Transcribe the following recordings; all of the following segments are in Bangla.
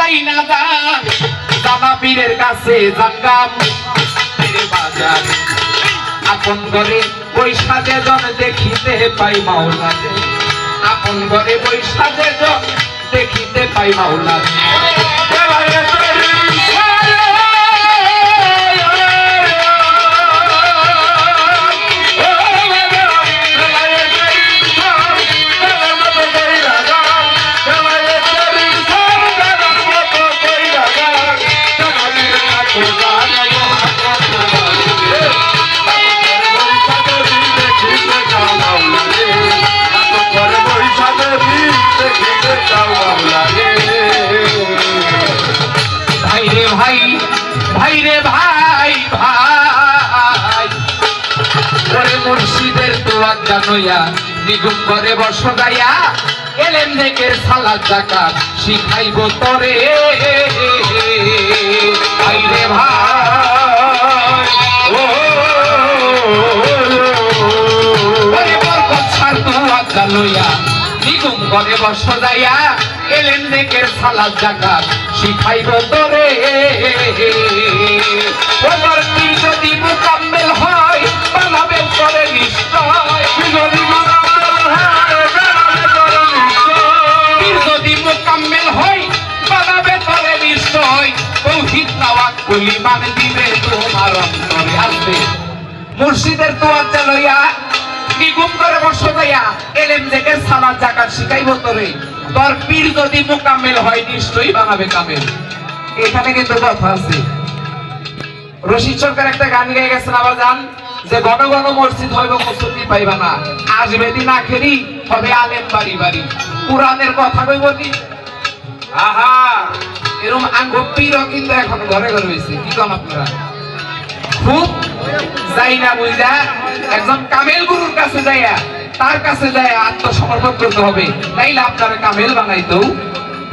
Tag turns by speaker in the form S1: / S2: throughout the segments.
S1: যাই না যান জানা পীরের কাছে জানগাম বাজারে আপন ঘরে বৈশা যেজন দেখিতে পাই মাওলারে আপন ঘরে বৈশা যেজন দেখিতে পাই মাওলারে মুর্শিদের দোয়া জানইয়া নিগুম করে বস গাইয়া এলেম দেখের সালাত যাকাত শিখাইব তরে ভাইরে ভাই ওরে বরকত সার দোয়া জানইয়া নিগুম করে বস গাইয়া এলেম দেখের সালাত যাকাত শিখাইব তরে ওমর কি যদি মুকাম্মেল হয় বানাবে করে নিশ্চয় যদি মুকাম্মেল হয় বানাবে করে নিশ্চয় তৌহিদ তাওয়াক কলিমান দিবে তোমার অন্তরে আসবে মুর্শিদের দোয়া চালইয়া নিগুম করে বসে যাইয়া এলেম থেকে সালাত যাকাত শিখাইব তোরে তোর পীর যদি মুকাম্মেল হয় নিশ্চয়ই বানাবে কামেল এখানে কিন্তু কথা আছে রশিদ সরকার একটা গান গেয়ে গেছেন আবার জান যে ঘন ঘন মসজিদ হইব মুসল্লি পাইবা না আসবে দিন আখেরি হবে আলেম বাড়ি বাড়ি কোরআনের কথা কইব কি আহা এরকম আঙ্গ পীরও কিন্তু এখন ঘরে ঘরে হয়েছে কি কম আপনারা খুব যাই না বুঝা একজন কামেল গুরুর কাছে যাইয়া তার কাছে যায় আত্মসমর্পণ করতে হবে তাইলে আপনারা কামেল বানাইতেও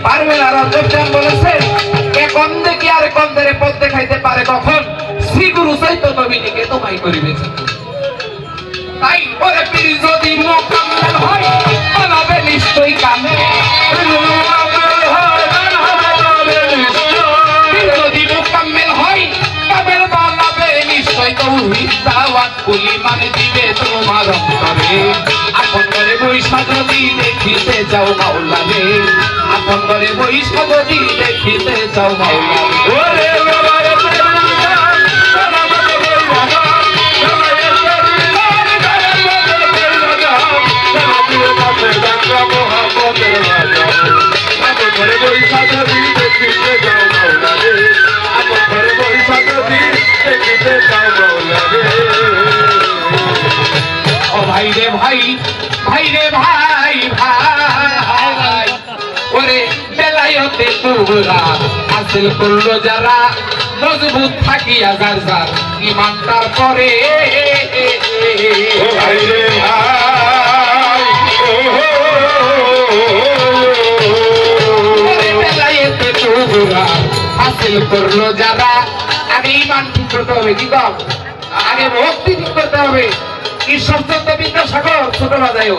S1: পারবেন আর অধ্যক্ষ বলেছেন এক অন্ধে কি আর এক অন্ধের পথ দেখাইতে পারে কখন শ্রী গুরু চৈতন্য বিনিকে তোমায় করিবে তাই ওরে পীর যদি মুকাম্মেল হয় বানাবে নিশ্চয়ই কামেল যদি মুকাম্মেল হয় কামেল বানাবে নিশ্চয় তৌহিদ দাওয়াত কলিমান দিবে তোমার অন্তরে আপন ঘরে বৈশা যদি দেখিতে যাও মাওলারে আপন ঘরে বৈশা যদি দেখিতে যাও মাওলারে ওরে ভাই রে ভাই ভাই রে ভাই ভাই ওরে বেলায়তে তোরা হাসিল করলো যারা মজবুত থাকিয়া যার যার ইমানটার পরে ভাই রে ভাই ওরে বেলায়তে তোরা হাসিল করলো যারা আগে ইমান ঠিক করতে হবে কি কম আগে ভক্তি ঠিক করতে হবে ঈশ্বরচন্দ্র বিদ্যাসাগর ছোট বাজায়ও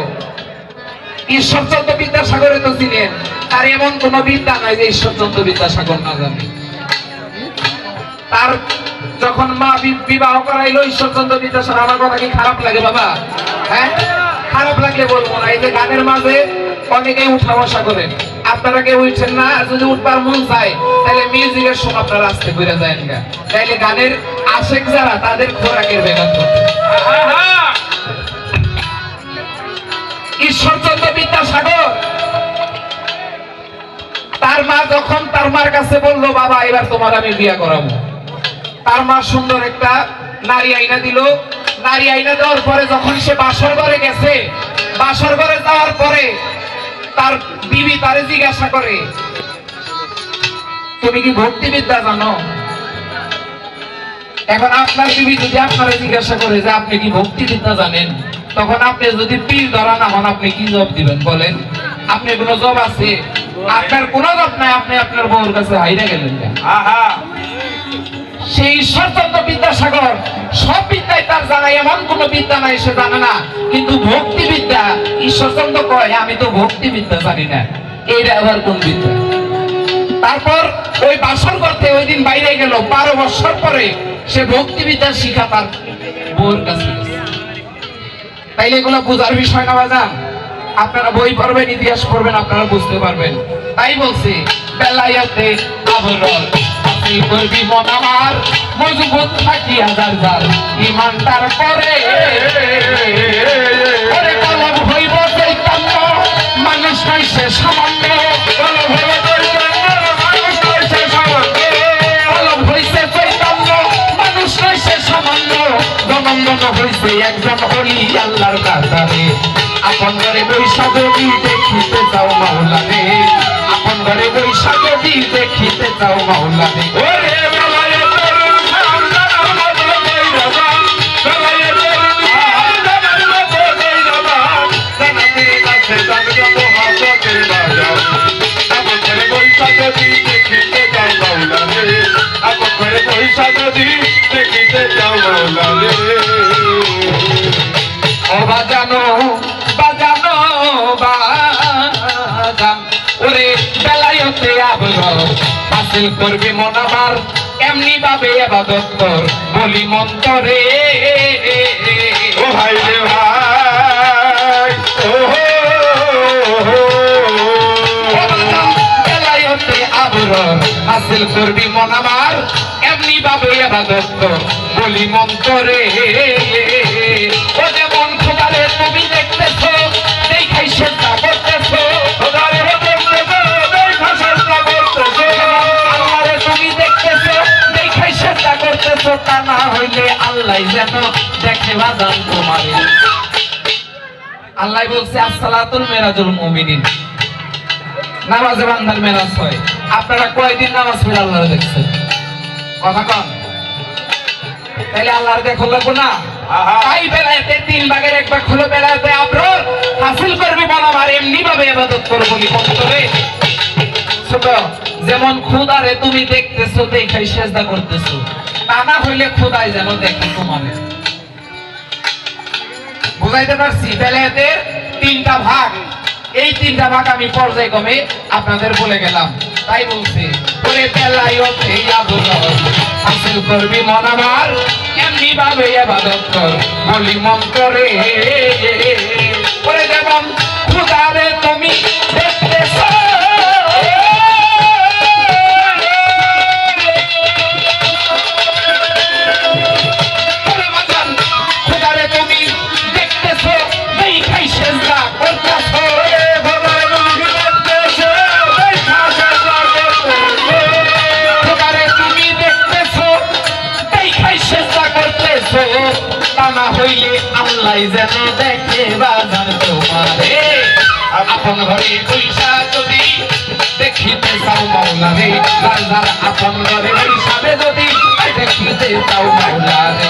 S1: ঈশ্বরচন্দ্র বিদ্যাসাগরে তো ছিলেন তার এমন কোন বিদ্যা নাই যে ঈশ্বরচন্দ্র বিদ্যাসাগর না জানে তার যখন মা বিবাহ করাইলো ঈশ্বরচন্দ্র বিদ্যাসাগর আমার কথা কি খারাপ লাগে বাবা হ্যাঁ খারাপ লাগলে বলবো না এই যে গানের মাঝে অনেকেই উঠা বসা করেন আপনারা কেউ উঠছেন না যদি উঠবার মন চায় তাহলে মিউজিকের সময় আপনারা আসতে করে যায় না তাইলে গানের আশেক যারা তাদের খোরাকের ব্যাঘাত ঘটে ঈশ্বরচন্দ্র বিদ্যাসাগর তার মা যখন তার মার কাছে বললো বাবা এবার তোমার আমি বিয়ে করাবো তার মা সুন্দর একটা নারী আইনা দিল নারী আইনা দেওয়ার পরে যখন সে বাসর ঘরে গেছে বাসর ঘরে যাওয়ার পরে তার বিবি তারে জিজ্ঞাসা করে তুমি কি ভক্তিবিদ্যা জানো এখন আপনার বিবি যদি আপনারা জিজ্ঞাসা করে যে আপনি কি ভক্তিবিদ্যা জানেন তখন আপনি যদি পীর ধরা না হন আপনি কি জবাব দিবেন বলেন আপনি কোনো জবাব আছে আপনার কোনো জবাব নাই আপনি আপনার বউর কাছে হাইরা গেলেন সেই ঈশ্বরচন্দ্র বিদ্যাসাগর সব বিদ্যায় তার জানা এমন কোন বিদ্যা নাই সে জানে না কিন্তু ভক্তি বিদ্যা ঈশ্বরচন্দ্র কয় আমি তো ভক্তি বিদ্যা জানি না এইটা আবার কোন বিদ্যা তারপর ওই বাসর করতে ওই দিন বাইরে গেল, 12 বছর পরে সে ভক্তিবিদ্যার শিক্ষা তার বউর কাছে গেছে। তাইলে এগুলো বুঝার বিষয় না বাজান। আপনারা বই পড়বেন, ইতিহাস পড়বেন, আপনারা বুঝতে পারবেন। তাই বলছি বেলায়েতে আবরণ হাসিল করবি মন আমার, মজবুত থাকি হাজার জাল ইমানদার পরে। ওরে কলম হইব চৈতন্য, মানুষ নয় সে সামান্য। কলম হইব চৈতন্য, মানুষ নয় সে সামান্য। কলম হইছে চৈতন্য, মানুষ নয় সে সামান্য। জনন্দন হইছে একজন হলি আল্লাহর কাতারে। আপন ঘরে বৈশা যদি দেখিতে চাও মাওলানে, আপন ঘরে বৈশা যদি দেখিতে চাও মাওলানে। ওরে বাজানো বাজানো বাজান, ওরে বেলায়েতে আবরণ হাসিল করবি মন আমার, এমনি ভাবে ইবাদত কর বলি মন্তরে। ও ভাই রে ভাই, ও বেলায়েতে আবরণ হাসিল করবি মন আমার, এমনি ভাবে ইবাদত কর বলি মন্তরে। ও যেমন খোদারে তুমি দেখতেছো, দেখাই সেটা করতেছো। খোদারে দেখতেছো, দেখা সেটা করতেছো। আল্লাহরে তুমি দেখতেছো, দেখাই সেটা করতেছো। তা না হইলে আল্লাহ যেন দেখে বাজান তোমারে। আল্লাহ বলছে আসসালাতুল মেরাজুল মুমিনিন, নামাজে বান্দার মেরাজ হয়। আপনারা কয়দিন নামাজ পড়ে আল্লাহরে দেখছেন? কথা কন। তাহলে আল্লাহর দেখো লাগবো না? তাই বেলায়েতে 3 ভাগের 1 ভাগ হলো বেলায়েতে আবরণ হাসিল করবি মন আমার, এমনি ভাবে ইবাদত করব বলি অন্তরে। ছোট যেমন খোদারে তুমি দেখতেছো, দেখাই সেজদা করতেছো। তা না হইলে খোদাই যেন দেখে তোমারে। বুঝাইতে পারছি? বেলায়েতের 3টা ভাগ, এই 3টা ভাগ আমি পর্যায়ক্রমে আপনাদের বলে গেলাম। তাই বলছি ওরে বেলায়েতে আবরণ হাসিল করবি মন আমার, এমনি ভাবে ইবাদত কর বলি মন্তরে। ওরে যেমন খোদারে তুমি দেখতেছো, খোদারে তুমি দেখতেছো, দেখাই সেজদা করতেছো। তা না হইলে আল্লাহ যেন দেখে বাজান তোমারে। আপন ঘরে বৈশা যদি দেখিতে চাও মাওলারে, বাজার আপন ঘরে বৈশাবে যদি দেখিতে চাও মাওলারে।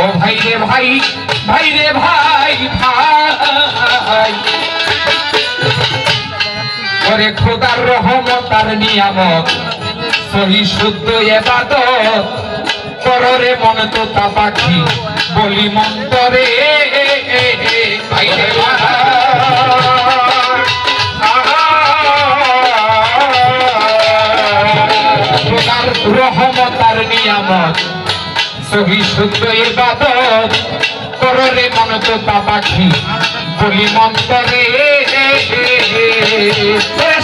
S1: ও ভাই রে ভাই, ভাই রে ভাই ভাই, ওরে খোদার রহমত আর নিয়ামত সহি শুদ্ধ ইবাদত কররে মন তো তা পাখি বলি মন্তরে। ভাই রে ভাই, খোদার রহমত আর নিয়ামত সহি শুদ্ধ ইবাদত কররে মন তো তা পাখি বলি মন্তরে।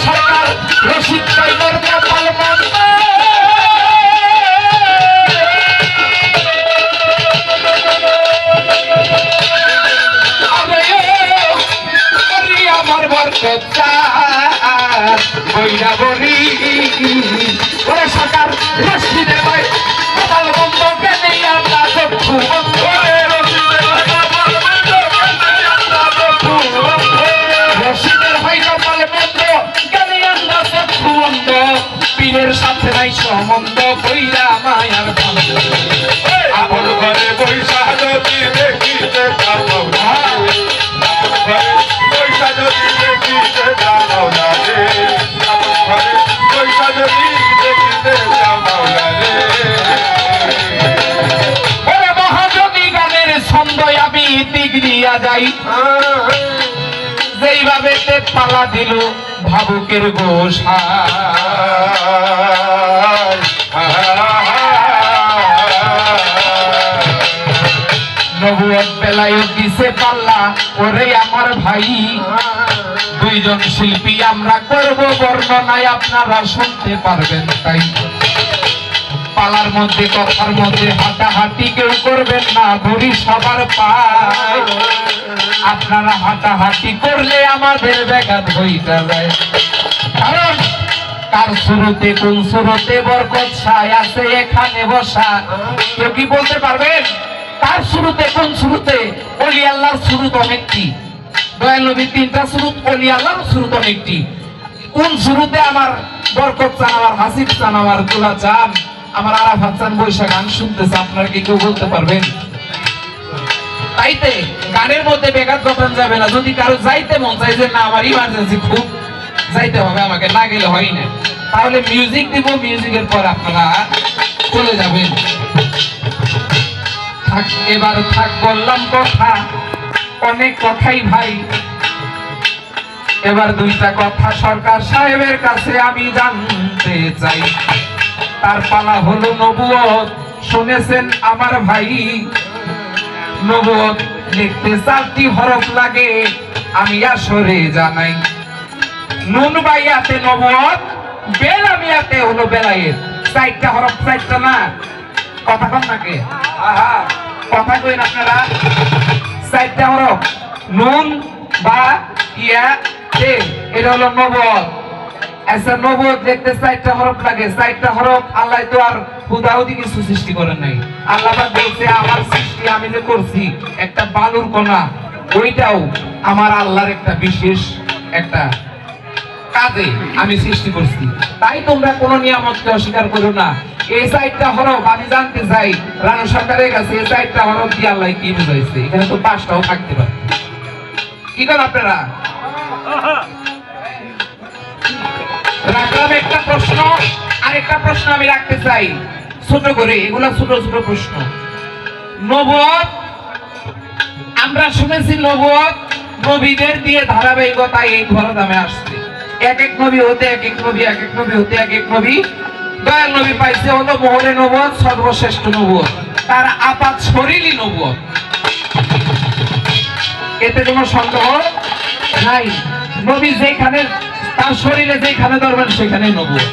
S1: সরকার রশিদ কইবর কপাল মন্ত, আমার বরকত বইরা বলি। ওরে সরকার রশিদের ভাই কপাল বন্ধ, কেনে আমরা চক্ষু বন্ধ। রশিদের ভাই কপাল বন্ধ, কেনে আমরা চক্ষু বন্ধ। পীরের সাথে নাই সম্বন্ধ, বইরা মায়ার বন্ধ। আপন ঘরে দিক দিয়া যাই যেইভাবে পালা দিল ভাবুকের গোসা নবুয়ত বেলায় দিছে পাল্লা ওরে আমার ভাই দুইজন শিল্পী আমরা করব বর্ণনায় আপনারা শুনতে পারবেন তাই পালার মধ্যে কথার মধ্যে হাঁটাহাঁটি কেউ করবেন না ধরি সবার পায় আপনারা হাঁটাহাঁটি করলে আমাদের ব্যাঘাত হইতে যায় কারণ কার শুরুতে কোন শুরুতে বরকত ছায় আছে এখানে বসা কেউ কি বলতে পারবেন কার শুরুতে কোন শুরুতে ওলি আল্লাহর শুরু তো অনেকটি দয়াল নবীর তিনটা শুরু ওলি আল্লাহর শুরু তো অনেকটি কোন শুরুতে আমার বরকত চান আমার হাসিব চান আমার দুলা চান আমার আরাফাত চান বৈশাখ গান শুনতেছে আপনারা কি কেউ বলতে পারবেন তাইতে গানের মধ্যে বেকার ঘটন যাবে না যদি কারো যাইতে মন চাই যে না আমার ইমার্জেন্সি খুব যাইতে হবে আমাকে না গেলে হয় না তাহলে মিউজিক দিব মিউজিকের পর আপনারা চলে যাবেন এবার থাক বললাম কথা অনেক কথাই ভাই এবার দুইটা কথা সরকার সাহেবের কাছে আমি জানতে চাই তার পালা হলো নবুয়ত শুনেছেন আমার ভাই নবুয়ত লিখতে 4টি হরফ লাগে আমি আসরে জানাই নুন বাইয়াতে নবুয়ত বেলামিয়াতে হলো বেলায়েত 4টা হরফ 4টা না কথা কন নাকি কথা কইন আপনারা 4টা হরফ নুন বা ইয়া তে এটা হলো নবুয়ত আচ্ছা নবুয়ত দেখতে 4টা হরফ লাগে 4টা হরফ আল্লাহ তো আর হুদাহুদি কিছু সৃষ্টি করেন নাই আল্লাহ পাক বলছে আমার সৃষ্টি আমি যে করছি একটা বালুর কণা ওইটাও আমার আল্লাহর একটা বিশেষ একটা কাজে আমি সৃষ্টি করছি তাই তোমরা কোন নিয়ামতকে অস্বীকার করো না এই 4টা হরফ আমি জানতে চাই রানা সরকারের কাছে এই 4টা হরফ দিয়ে আল্লাহ কি বুঝাইছে এখানে তো 5টাও থাকতে পারে কি করেন আপনারা রাখলাম একটা প্রশ্ন আরেকটা প্রশ্ন আমি রাখতে চাই ছোট করে এগুলা ছোট ছোট প্রশ্ন নবুয়ত আমরা শুনেছি নবুয়ত নবীদের দিয়ে ধারাবাহিকতায় এই ধরাধামে আসছে এক এক নবী হতে এক এক নবী এক এক নবী হতে এক এক নবী দয়াল নবী পাইছে হলো মোহরে নবুয়ত সর্বশ্রেষ্ঠ নবুয়ত তার আপাত শরীরই নবুয়ত এতে কোনো সন্দেহ নাই নবী যেখানে তার শরীরে যেখানে ধরবেন সেখানেই নবুয়ত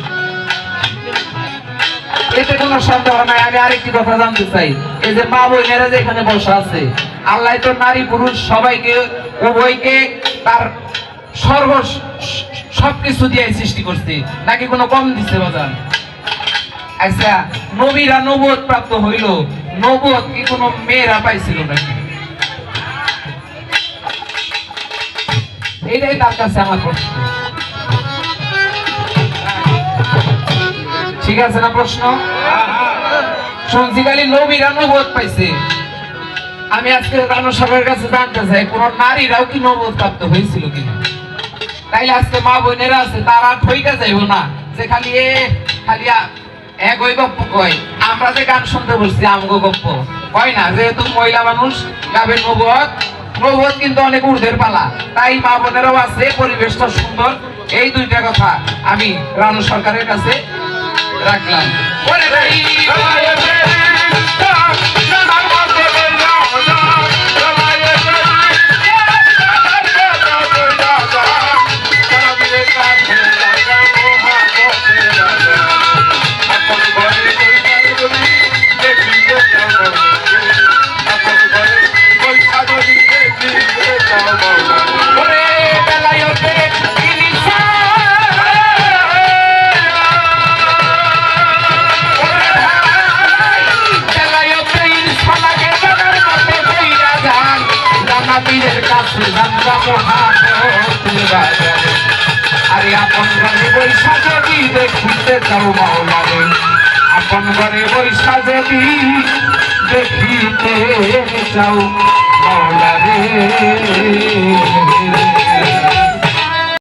S1: এতে কোনো সন্দেহ নাই আমি আরেকটি কথা জানতে চাই এই যে মা বোনেরা যেখানে বসা আছে আল্লাহ তো নারী পুরুষ সবাইকে উভয়কে তার সবকিছু দিয়ে সৃষ্টি করছে নাকি কোনো কম দিচ্ছে বাজান আচ্ছা নবীরা নবুয়ত প্রাপ্ত হইল নবুয়ত কি কোনো মেয়েরা পাইছিল নাকি এইটাই তার কাছে আমার প্রশ্ন ঠিক আছে না প্রশ্ন শুনছি খালি নবীরা নবুয়ত পাইছে আমি আজকে রানা সাহেবের কাছে জানতে চাই কোন নারীরাও কি নবুয়ত প্রাপ্ত হয়েছিল কিনা তাইলে আজকে মা বোনেরা আছে তারা ঠইকা যাইব না যে খালি খালি একই গপ্প কয় আমরা যে গান শুনতে বলছি আমগো গপ্প কয় না যেহেতু মহিলা মানুষ গাবে নবুয়ত নবুয়ত কিন্তু অনেক ঊর্ধ্বের পালা তাই মা বোনেরাও আছে পরিবেশটা সুন্দর এই দুইটা কথা আমি রানা সরকারের কাছে রাখলাম আরে আপন ঘরে বৈশা যদি দেখিতে চাও মাওলারে আপন ঘরে বৈশা যদি দেখিতে চাও মাওলারে